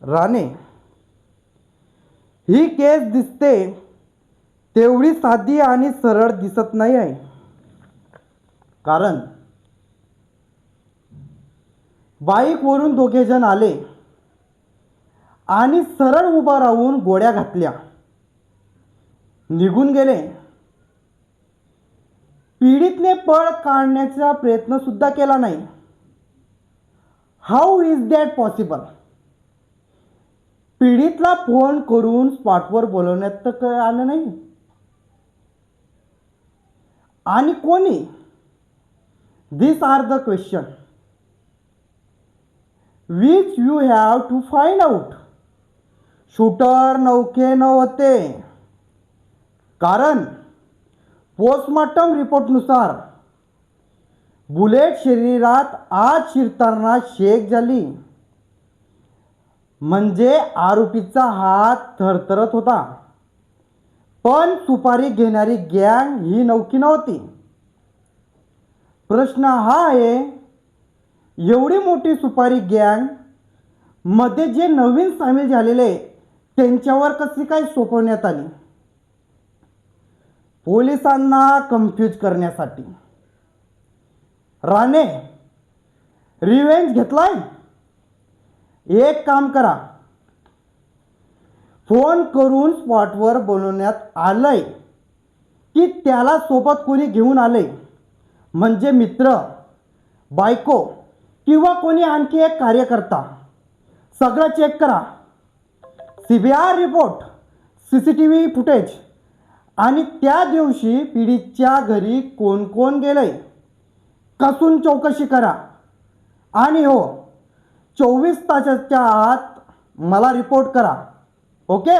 राणे, ही केस दिसते तेवढी साधी आणि सरळ दिसत नाही आहे. कारण बाईकवरून दोघे जण आले आणि सरळ उभा राहून गोळ्या घातल्या, निघून गेले. पीडितने पळ काढण्याचा प्रयत्न सुद्धा केला नाही. How is that possible? पीडितला फोन करून स्पॉटवर बोलवण्यात तर आलं नाही. आणि कोणी? This are the question which you have to find out. Shooter नौके नव्हते. कारण पोस्टमॉर्टम रिपोर्टनुसार बुलेट शरीरात आत शिरताना शेक झाली. म्हणजे आरोपीचा हात थरथरत होता. पण सुपारी घेणारी गँग ही नौकी नव्हती. प्रश्न हा आहे, एवढी मोठी सुपारी गँग मध्ये जे नवीन सामील झालेले त्यांच्यावर कशी काय सोपवण्यात आली? पोलिसांना कन्फ्यूज करण्यासाठी. राणे, रिवेंज घेतलाय? एक काम करा, फोन करून स्पॉटवर बोलवण्यात आलंय की त्याला सोबत कोणी घेऊन आले, म्हणजे मित्र, बायको किंवा कोणी आणखी एक कार्यकर्ता. सगळं चेक करा. CBR रिपोर्ट, CCTV फुटेज आणि त्या दिवशी पीडितच्या घरी कोण कोण गेले कसून चौकशी करा. आणि हो, 24 तासाच्या आत मला रिपोर्ट करा. ओके.